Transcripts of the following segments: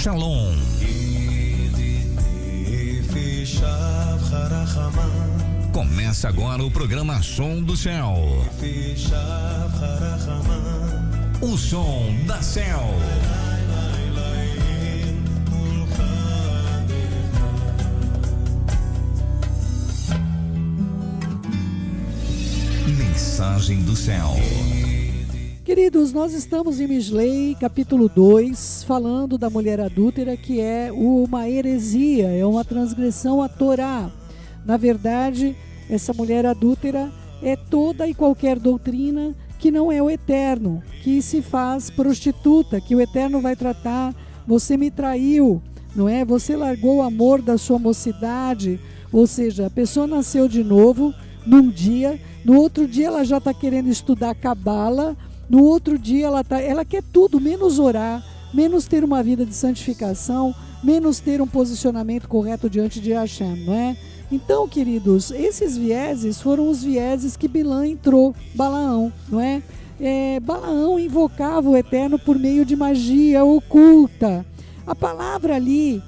Shalom. Começa agora o programa Som do Céu. O som da Céu. Mensagem do Céu. Queridos, nós estamos em Mislei, capítulo 2, falando da mulher adúltera, que é uma heresia, é uma transgressão à Torá. Na verdade, essa mulher adúltera é toda e qualquer doutrina que não é o eterno, que se faz prostituta, que o eterno vai tratar, você me traiu, não é? Você largou o amor da sua mocidade, ou seja, a pessoa nasceu de novo num dia, no outro dia ela já está querendo estudar cabala, no outro dia ela quer tudo, menos orar, menos ter uma vida de santificação, menos ter um posicionamento correto diante de Hashem, não é? Então, queridos, esses vieses foram os vieses que Bilã entrou, Balaão, não é? Balaão invocava o Eterno por meio de magia oculta. A palavra ali,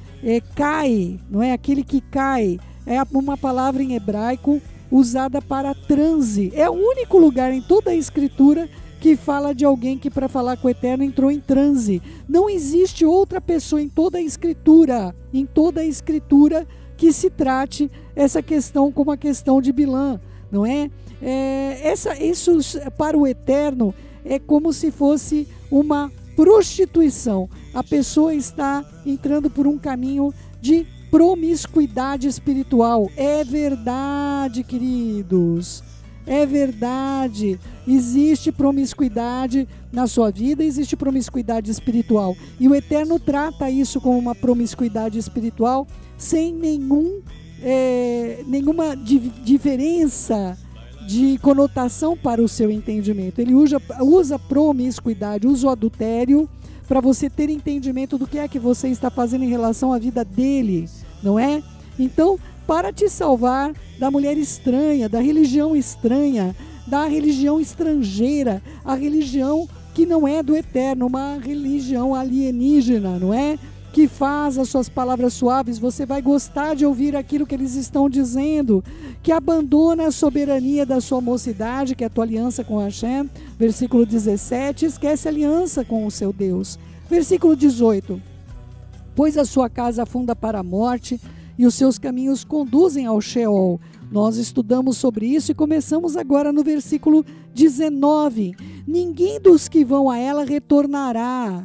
cai, não é? Aquele que cai, é uma palavra em hebraico usada para transe. É o único lugar em toda a Escritura que fala de alguém que para falar com o Eterno entrou em transe. Não existe outra pessoa em toda a Escritura, que se trate essa questão como a questão de Bilã, não é? Isso para o Eterno é como se fosse uma prostituição. A pessoa está entrando por um caminho de promiscuidade espiritual. É verdade, queridos. É verdade, existe promiscuidade na sua vida, existe promiscuidade espiritual. E o Eterno trata isso como uma promiscuidade espiritual sem nenhuma diferença de conotação para o seu entendimento. Ele usa promiscuidade, usa o adultério para você ter entendimento do que é que você está fazendo em relação à vida dele, não é? Então, para te salvar da mulher estranha, da religião estranha, da religião estrangeira, a religião que não é do Eterno, uma religião alienígena, não é? Que faz as suas palavras suaves, você vai gostar de ouvir aquilo que eles estão dizendo, que abandona a soberania da sua mocidade, que é a tua aliança com Hashem, versículo 17, esquece a aliança com o seu Deus. Versículo 18, pois a sua casa afunda para a morte, e os seus caminhos conduzem ao Sheol. Nós estudamos sobre isso e começamos agora no versículo 19. Ninguém dos que vão a ela retornará.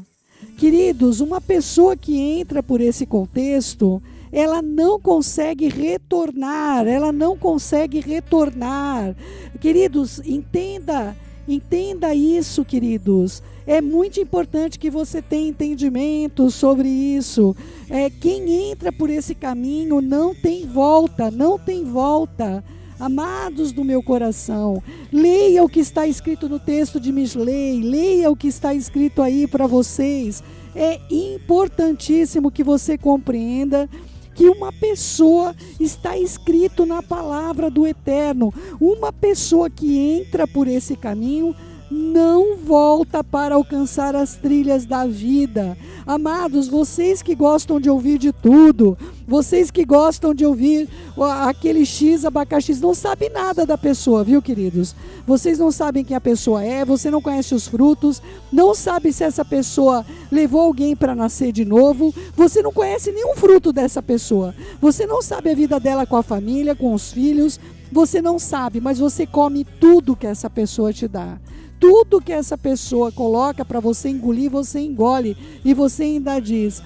Queridos, uma pessoa que entra por esse contexto, ela não consegue retornar, Queridos, entenda isso, queridos. É muito importante que você tenha entendimento sobre isso. Quem entra por esse caminho não tem volta. Amados do meu coração, leia o que está escrito no texto de Mislei, leia o que está escrito aí para vocês. É importantíssimo que você compreenda que uma pessoa está escrito na palavra do Eterno. Uma pessoa que entra por esse caminho não volta para alcançar as trilhas da vida. Amados, vocês que gostam de ouvir de tudo, vocês que gostam de ouvir aquele X, abacaxi, não sabem nada da pessoa, viu, queridos? Vocês não sabem quem a pessoa é, você não conhece os frutos, não sabe se essa pessoa levou alguém para nascer de novo, você não conhece nenhum fruto dessa pessoa, você não sabe a vida dela com a família, com os filhos, você não sabe, mas você come tudo que essa pessoa te dá. Tudo que essa pessoa coloca para você engolir, você engole. E você ainda diz,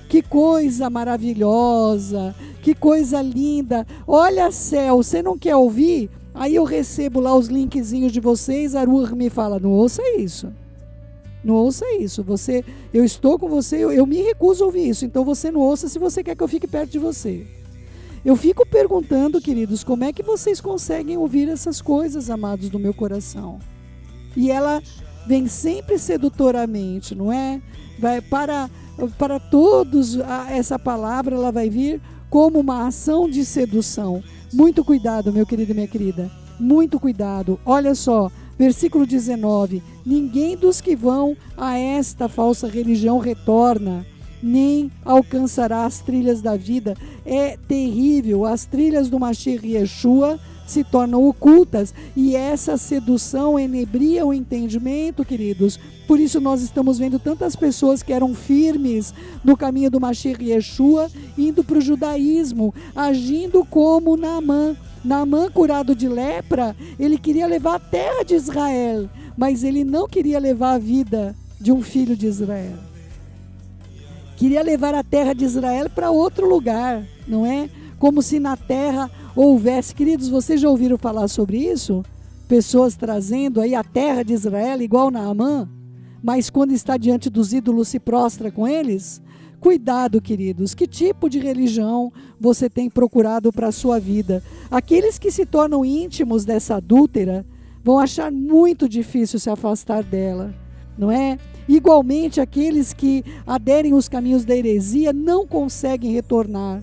que coisa maravilhosa, que coisa linda. Olha, céu, você não quer ouvir? Aí eu recebo lá os linkzinhos de vocês, a Ruach me fala, não ouça isso. Eu estou com você, eu me recuso a ouvir isso. Então você não ouça se você quer que eu fique perto de você. Eu fico perguntando, queridos, como é que vocês conseguem ouvir essas coisas, amados do meu coração? E ela vem sempre sedutoramente, não é? Vai para todos, essa palavra ela vai vir como uma ação de sedução. Muito cuidado, meu querido e minha querida. Muito cuidado. Olha só, versículo 19. ninguém dos que vão a esta falsa religião retorna, nem alcançará as trilhas da vida. É terrível, as trilhas do Mashiach Yeshua se tornam ocultas e essa sedução enebria o entendimento, queridos. Por isso nós estamos vendo tantas pessoas que eram firmes no caminho do Mashiach Yeshua, indo para o judaísmo, agindo como Naamã. Naamã, curado de lepra, ele queria levar a terra de Israel, mas ele não queria levar a vida de um filho de Israel. Queria levar a terra de Israel para outro lugar, não é? Como se na terra houvesse, queridos, vocês já ouviram falar sobre isso? Pessoas trazendo aí a terra de Israel igual Naamã, mas quando está diante dos ídolos se prostra com eles? Cuidado, queridos, que tipo de religião você tem procurado para a sua vida? Aqueles que se tornam íntimos dessa adúltera vão achar muito difícil se afastar dela, não é? Igualmente, aqueles que aderem aos caminhos da heresia não conseguem retornar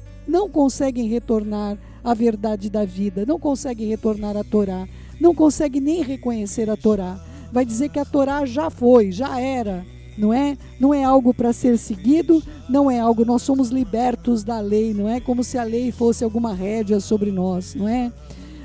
à verdade da vida, não conseguem retornar à Torá, não conseguem nem reconhecer a Torá. Vai dizer que a Torá já foi, já era, não é? Não é algo para ser seguido, não é algo, nós somos libertos da lei, não é? Como se a lei fosse alguma rédea sobre nós, não é?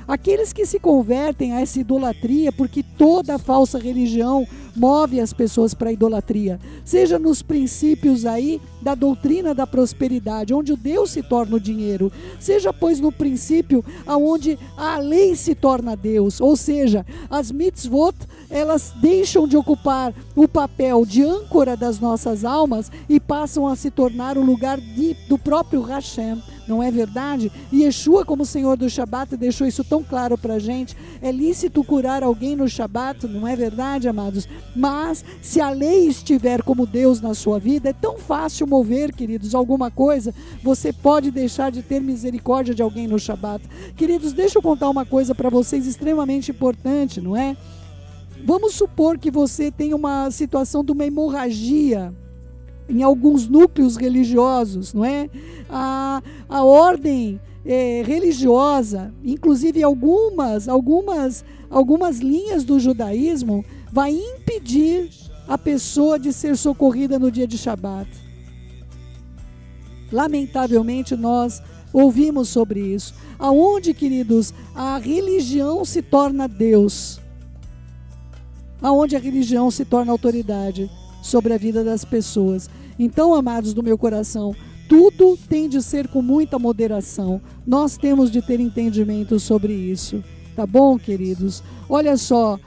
Aqueles que se convertem a essa idolatria, porque toda falsa religião move as pessoas para a idolatria, seja nos princípios aí da doutrina da prosperidade, onde o Deus se torna o dinheiro, seja pois no princípio aonde a lei se torna Deus, ou seja, as mitzvot, elas deixam de ocupar o papel de âncora das nossas almas e passam a se tornar o lugar do próprio Hashem. Não é verdade? E Yeshua, como Senhor do Shabat, deixou isso tão claro para a gente. É lícito curar alguém no Shabat, não é verdade, amados? Mas se a lei estiver como Deus na sua vida, é tão fácil mover, queridos, alguma coisa. Você pode deixar de ter misericórdia de alguém no Shabat. Queridos, deixa eu contar uma coisa para vocês extremamente importante, não é? Vamos supor que você tem uma situação de uma hemorragia em alguns núcleos religiosos, não é? A ordem religiosa, inclusive algumas linhas do judaísmo, vai impedir a pessoa de ser socorrida no dia de Shabat. Lamentavelmente, nós ouvimos sobre isso. Aonde, queridos, a religião se torna Deus? Aonde a religião se torna autoridade sobre a vida das pessoas? Então, amados do meu coração, tudo tem de ser com muita moderação. Nós temos de ter entendimento sobre isso. Tá bom, queridos? Olha só,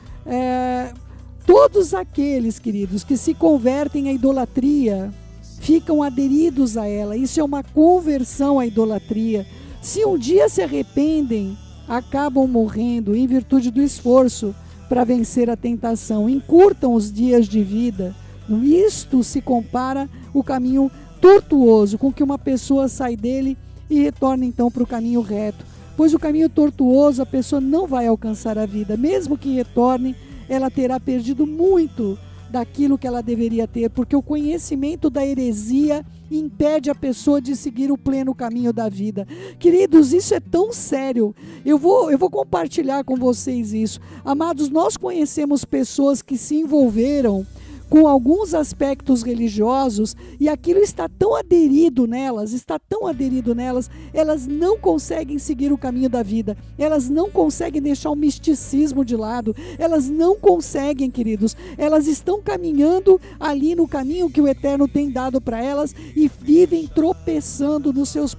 todos aqueles, queridos, que se convertem à idolatria, ficam aderidos a ela. Isso é uma conversão à idolatria. Se um dia se arrependem, acabam morrendo em virtude do esforço para vencer a tentação. Encurtam os dias de vida. Isto se compara o caminho tortuoso com que uma pessoa sai dele e retorna então para o caminho reto. Pois o caminho tortuoso, a pessoa não vai alcançar a vida. Mesmo que retorne, ela terá perdido muito daquilo que ela deveria ter, porque o conhecimento da heresia impede a pessoa de seguir o pleno caminho da vida. Queridos, isso é tão sério. Eu vou compartilhar com vocês isso. Amados, nós conhecemos pessoas que se envolveram com alguns aspectos religiosos e aquilo está tão aderido nelas, elas não conseguem seguir o caminho da vida, elas não conseguem deixar o misticismo de lado, elas não conseguem, queridos, elas estão caminhando ali no caminho que o Eterno tem dado para elas e vivem tropeçando nos seus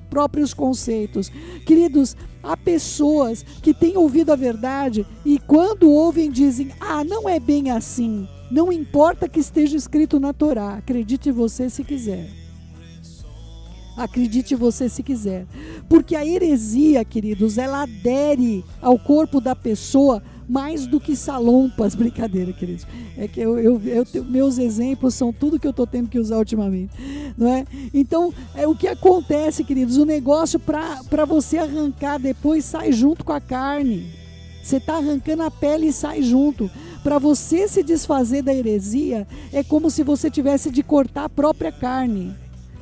próprios conceitos. Queridos, há pessoas que têm ouvido a verdade e quando ouvem dizem, não é bem assim. Não importa que esteja escrito na Torá, acredite você se quiser. Acredite você se quiser. Porque a heresia, queridos, ela adere ao corpo da pessoa mais do que salompas. Brincadeira, queridos. É que meus exemplos são tudo que eu estou tendo que usar ultimamente. Não é? Então, o que acontece, queridos, o negócio para você arrancar depois sai junto com a carne. Você está arrancando a pele e sai junto. Para você se desfazer da heresia, é como se você tivesse de cortar a própria carne.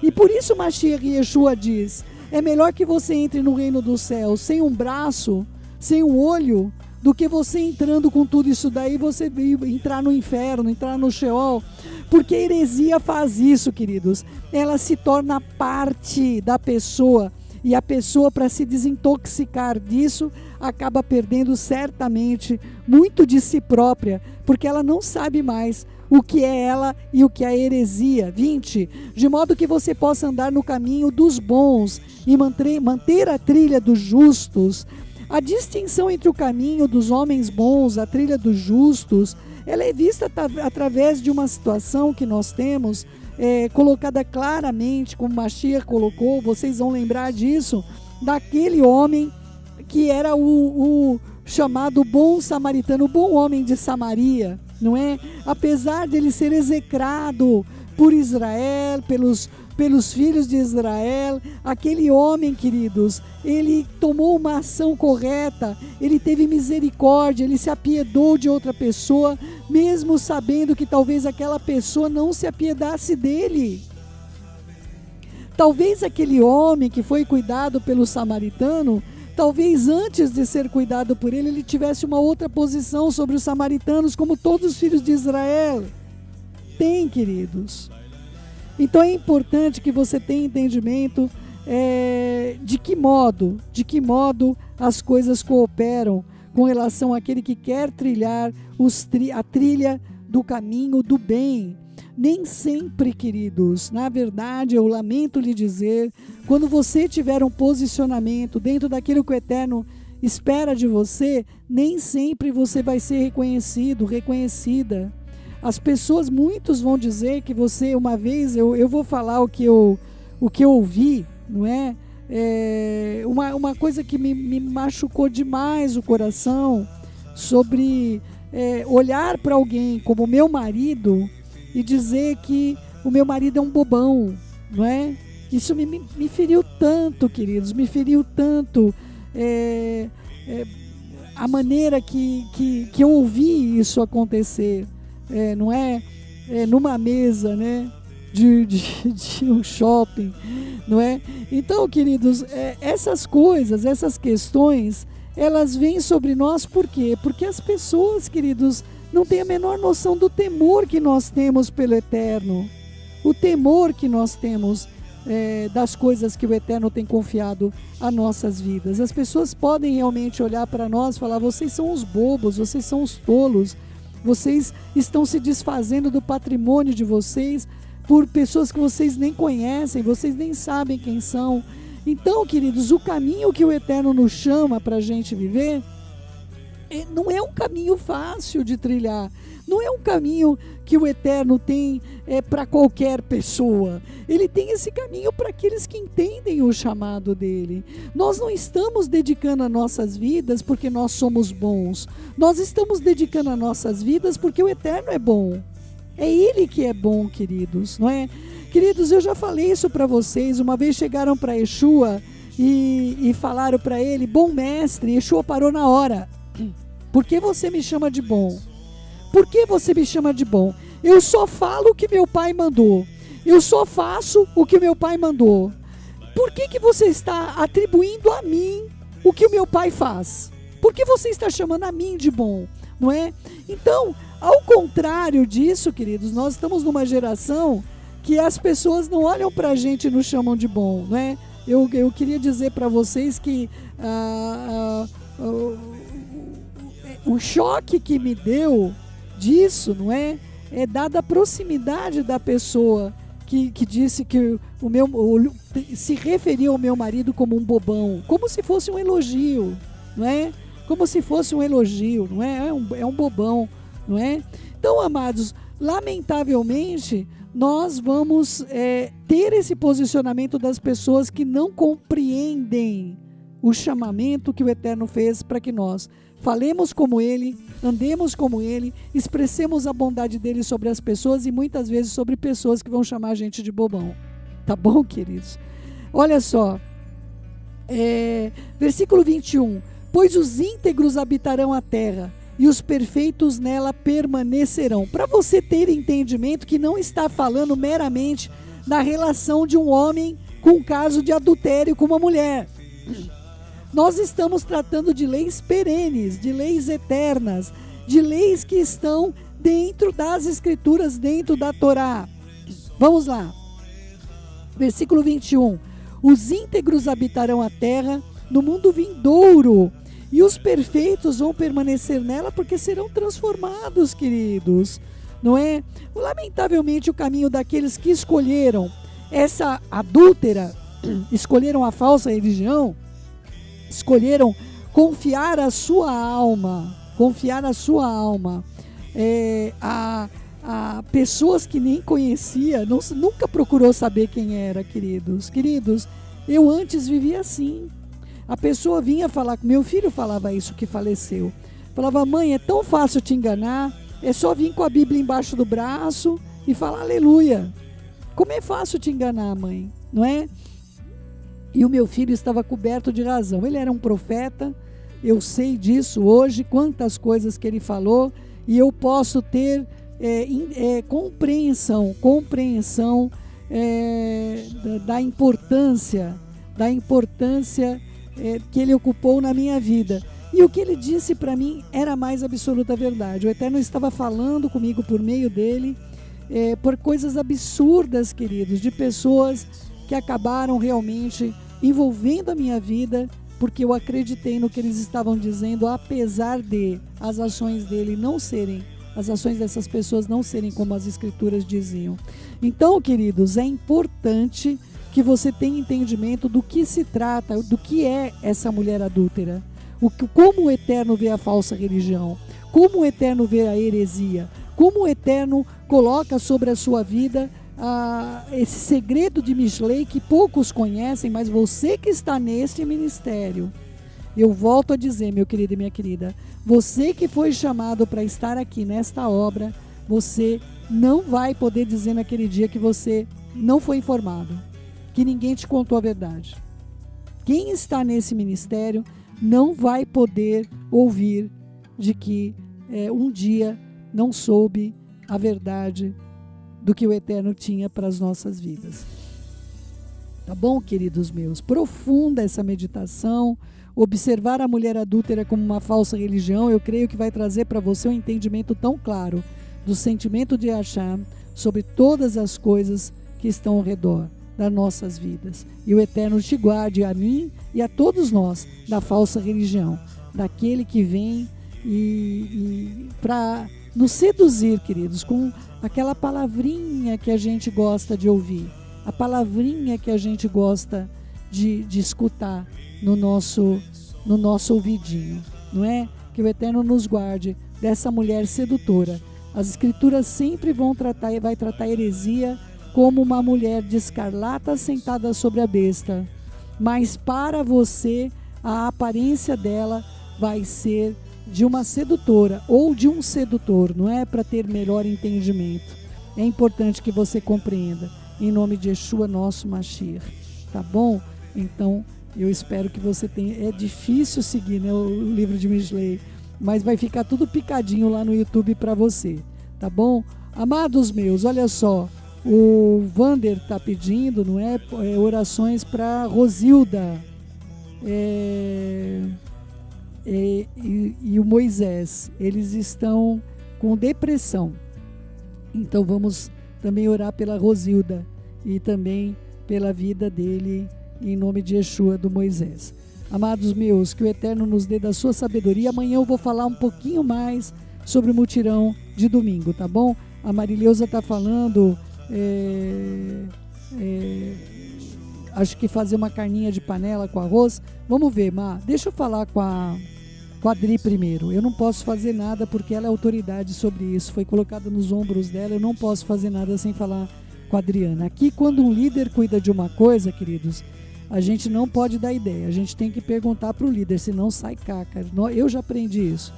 E por isso Mashiach Yeshua diz, é melhor que você entre no reino dos céus sem um braço, sem um olho, do que você entrando com tudo isso daí, você entrar no inferno, entrar no Sheol. Porque a heresia faz isso, queridos. Ela se torna parte da pessoa. E a pessoa, para se desintoxicar disso, acaba perdendo certamente muito de si própria, porque ela não sabe mais o que é ela e o que é a heresia. 20. De modo que você possa andar no caminho dos bons e manter a trilha dos justos. A distinção entre o caminho dos homens bons, a trilha dos justos, ela é vista através de uma situação que nós temos, colocada claramente, como Mashiach colocou. Vocês vão lembrar disso, daquele homem que era o chamado bom samaritano, o bom homem de Samaria, não é? Apesar de ele ser execrado por Israel, pelos filhos de Israel, aquele homem, queridos, ele tomou uma ação correta, ele teve misericórdia, ele se apiedou de outra pessoa, mesmo sabendo que talvez aquela pessoa não se apiedasse dele. Talvez aquele homem que foi cuidado pelo samaritano, talvez antes de ser cuidado por ele, ele tivesse uma outra posição sobre os samaritanos, como todos os filhos de Israel têm, queridos. Então é importante que você tenha entendimento de que modo as coisas cooperam com relação àquele que quer trilhar a trilha do caminho do bem. Nem sempre, queridos, na verdade, eu lamento lhe dizer, quando você tiver um posicionamento dentro daquilo que o Eterno espera de você, nem sempre você vai ser reconhecido, reconhecida. As pessoas, muitos vão dizer que você, uma vez, eu vou falar o que eu ouvi, não é? Uma coisa que me machucou demais o coração, sobre olhar para alguém como meu marido e dizer que o meu marido é um bobão, não é? Isso me feriu tanto, queridos, me feriu tanto, a maneira que eu ouvi isso acontecer. Não é? Numa mesa, né, de um shopping, não é? Então, queridos, essas coisas, essas questões, elas vêm sobre nós. Por quê? Porque as pessoas, queridos, não têm a menor noção do temor que nós temos pelo Eterno, o temor que nós temos das coisas que o Eterno tem confiado a nossas vidas. As pessoas podem realmente olhar para nós e falar: vocês são os bobos, vocês são os tolos, vocês estão se desfazendo do patrimônio de vocês por pessoas que vocês nem conhecem, vocês nem sabem quem são. Então, queridos, o caminho que o Eterno nos chama para a gente viver não é um caminho fácil de trilhar, não é um caminho que o Eterno tem para qualquer pessoa. Ele tem esse caminho para aqueles que entendem o chamado dele. Nós não estamos dedicando as nossas vidas porque nós somos bons, nós estamos dedicando as nossas vidas porque o Eterno é bom. É Ele que é bom, queridos, não é? Queridos, eu já falei isso para vocês. Uma vez chegaram para Yeshua e falaram para ele: bom mestre. Yeshua parou na hora. Por que você me chama de bom? Por que você me chama de bom? Eu só falo o que meu pai mandou. Eu só faço o que meu pai mandou. Por que você está atribuindo a mim o que o meu pai faz? Por que você está chamando a mim de bom? Não é? Então, ao contrário disso, queridos, nós estamos numa geração que as pessoas não olham para a gente e nos chamam de bom, não é? Eu queria dizer para vocês que o choque que me deu disso, não é? É dada a proximidade da pessoa que disse que se referia ao meu marido como um bobão, como se fosse um elogio, não é? Como se fosse um elogio, não é? É um bobão, não é? Então, amados, lamentavelmente, nós vamos ter esse posicionamento das pessoas que não compreendem o chamamento que o Eterno fez para que nós falemos como Ele, andemos como Ele, expressemos a bondade dEle sobre as pessoas e muitas vezes sobre pessoas que vão chamar a gente de bobão. Tá bom, queridos? Olha só, versículo 21. Pois os íntegros habitarão a terra e os perfeitos nela permanecerão. Para você ter entendimento que não está falando meramente na relação de um homem com um caso de adultério com uma mulher. Nós estamos tratando de leis perenes, de leis eternas, de leis que estão dentro das Escrituras, dentro da Torá. Vamos lá. Versículo 21. Os íntegros habitarão a terra no mundo vindouro, e os perfeitos vão permanecer nela porque serão transformados, queridos. Não é? Lamentavelmente, o caminho daqueles que escolheram essa adúltera, escolheram a falsa religião, escolheram confiar a sua alma, a pessoas que nem conhecia, nunca procurou saber quem era, queridos. Queridos, eu antes vivia assim. A pessoa vinha falar, meu filho falava isso que faleceu. Falava, mãe, é tão fácil te enganar, é só vir com a Bíblia embaixo do braço e falar aleluia. Como é fácil te enganar, mãe, não é? E o meu filho estava coberto de razão. Ele era um profeta, eu sei disso hoje, quantas coisas que ele falou, e eu posso ter compreensão da importância que ele ocupou na minha vida. E o que ele disse para mim era a mais absoluta verdade. O Eterno estava falando comigo por meio dele, por coisas absurdas, queridos, de pessoas que acabaram realmente envolvendo a minha vida, porque eu acreditei no que eles estavam dizendo, apesar de as ações dessas pessoas não serem como as Escrituras diziam. Então, queridos, é importante que você tenha entendimento do que se trata, do que é essa mulher adúltera, como o Eterno vê a falsa religião, como o Eterno vê a heresia, como o Eterno coloca sobre a sua vida esse segredo de Mishlei que poucos conhecem, mas você que está neste ministério, eu volto a dizer, meu querido e minha querida, você que foi chamado para estar aqui nesta obra, você não vai poder dizer naquele dia que você não foi informado, que ninguém te contou a verdade. Quem está nesse ministério não vai poder ouvir de que um dia não soube a verdade do que o Eterno tinha para as nossas vidas. Tá bom, queridos meus? Profunda essa meditação. Observar a mulher adúltera como uma falsa religião, eu creio que vai trazer para você um entendimento tão claro do sentimento de Hashem sobre todas as coisas que estão ao redor das nossas vidas. E o Eterno te guarde a mim e a todos nós da falsa religião, daquele que vem e para nos seduzir, queridos, com aquela palavrinha que a gente gosta de ouvir, a palavrinha que a gente gosta de escutar no nosso ouvidinho, não é? Que o Eterno nos guarde dessa mulher sedutora. As Escrituras sempre vai tratar a heresia como uma mulher de escarlata sentada sobre a besta, mas para você a aparência dela vai ser de uma sedutora ou de um sedutor, não é? Para ter melhor entendimento. É importante que você compreenda, em nome de Yeshua, nosso Mashiach, tá bom? Então, eu espero que você tenha... É difícil seguir, né, o livro de Mishlei, mas vai ficar tudo picadinho lá no YouTube para você, tá bom? Amados meus, olha só, o Vander está pedindo, não é? Orações para Rosilda e o Moisés. Eles estão com depressão. Então vamos também orar pela Rosilda e também pela vida dele, em nome de Yeshua, do Moisés. Amados meus, que o Eterno nos dê da sua sabedoria. Amanhã eu vou falar um pouquinho mais sobre o mutirão de domingo, tá bom? A Marileusa está falando, acho que fazer uma carninha de panela com arroz. Vamos ver, Má, deixa eu falar com a Adri primeiro. Eu não posso fazer nada porque ela é autoridade sobre isso, foi colocada nos ombros dela, eu não posso fazer nada sem falar com a Adriana. Aqui, quando um líder cuida de uma coisa, queridos, a gente não pode dar ideia, a gente tem que perguntar para o líder, senão sai caca. Eu já aprendi isso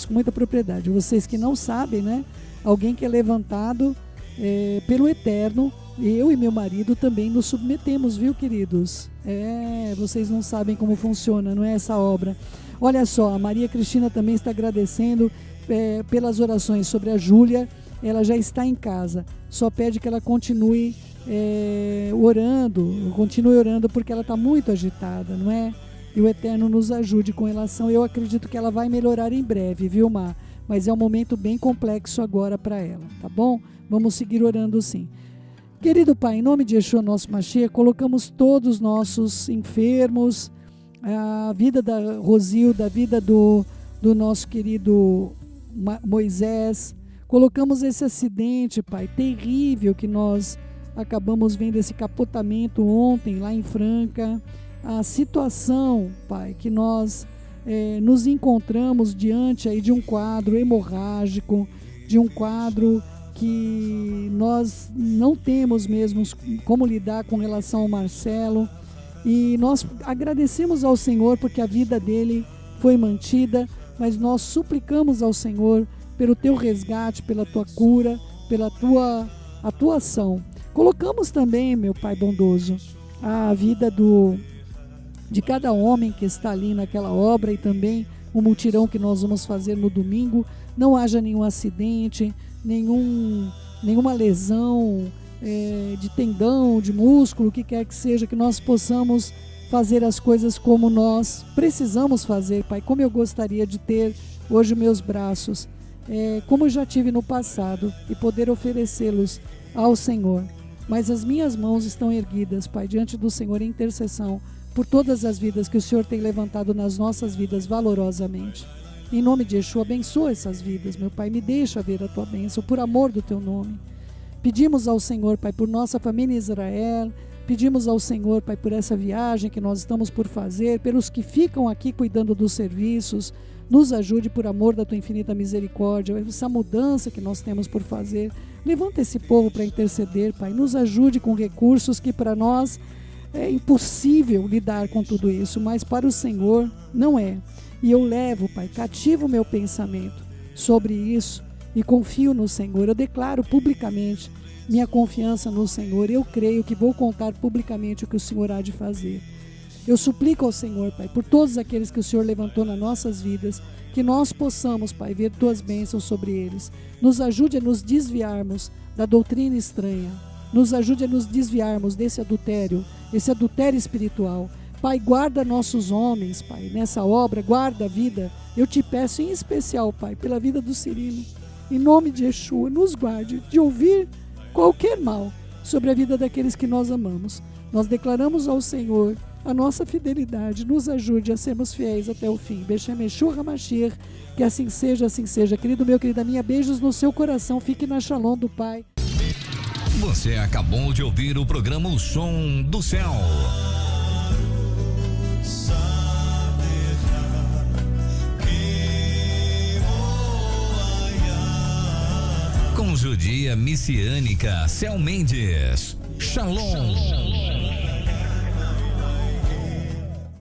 com muita propriedade. Vocês que não sabem, né? Alguém que é levantado pelo Eterno, eu e meu marido também nos submetemos, viu, queridos? Vocês não sabem como funciona, não é essa obra. Olha só, a Maria Cristina também está agradecendo pelas orações sobre a Júlia. Ela já está em casa, só pede que ela continue orando porque ela está muito agitada, não é? e o Eterno nos ajude com relação. Eu acredito que ela vai melhorar em breve, viu, Mar? Mas é um momento bem complexo agora para ela, tá bom? Vamos seguir orando sim. Querido Pai, em nome de Yeshua, nosso Mashiach, colocamos todos os nossos enfermos, a vida da Rosilda, a vida do nosso querido Moisés. Colocamos esse acidente, Pai, terrível que nós acabamos vendo, esse capotamento ontem lá em Franca. A situação, Pai, que nós nos encontramos diante aí de um quadro hemorrágico, de um quadro que nós não temos mesmo como lidar com relação ao Marcelo, e nós agradecemos ao Senhor porque a vida dele foi mantida, mas nós suplicamos ao Senhor pelo teu resgate, pela tua cura, pela tua atuação. Colocamos também, meu Pai bondoso, a vida de cada homem que está ali naquela obra e também o mutirão que nós vamos fazer no domingo. Não haja nenhum acidente, nenhuma lesão de tendão, de músculo, o que quer que seja, que nós possamos fazer as coisas como nós precisamos fazer, Pai, como eu gostaria de ter hoje meus braços, como eu já tive no passado, e poder oferecê-los ao Senhor. Mas as minhas mãos estão erguidas, Pai, diante do Senhor em intercessão por todas as vidas que o Senhor tem levantado nas nossas vidas valorosamente. Em nome de Yeshua, abençoa essas vidas, meu Pai, me deixa ver a tua bênção, por amor do teu nome. Pedimos ao Senhor, Pai, por nossa família em Israel, pedimos ao Senhor, Pai, por essa viagem que nós estamos por fazer, pelos que ficam aqui cuidando dos serviços, nos ajude por amor da tua infinita misericórdia, essa mudança que nós temos por fazer. Levanta esse povo para interceder, Pai, nos ajude com recursos que para nós é impossível lidar com tudo isso, mas para o Senhor não é. E eu levo, Pai, cativo o meu pensamento sobre isso e confio no Senhor. Eu declaro publicamente minha confiança no Senhor. Eu creio que vou contar publicamente o que o Senhor há de fazer. Eu suplico ao Senhor, Pai, por todos aqueles que o Senhor levantou nas nossas vidas, que nós possamos, Pai, ver tuas bênçãos sobre eles. Nos ajude a nos desviarmos da doutrina estranha. Nos ajude a nos desviarmos desse adultério, esse adultério espiritual. Pai, guarda nossos homens, Pai, nessa obra, guarda a vida. Eu te peço em especial, Pai, pela vida do Cirilo. Em nome de Yeshua, nos guarde de ouvir qualquer mal sobre a vida daqueles que nós amamos. Nós declaramos ao Senhor a nossa fidelidade. Nos ajude a sermos fiéis até o fim. Beshem Yeshua HaMashiach, que assim seja, assim seja. Querido meu, querida minha, beijos no seu coração. Fique na Shalom do Pai. Você acabou de ouvir o programa O Som do Céu. Com judia messiânica Céu Mendes. Shalom.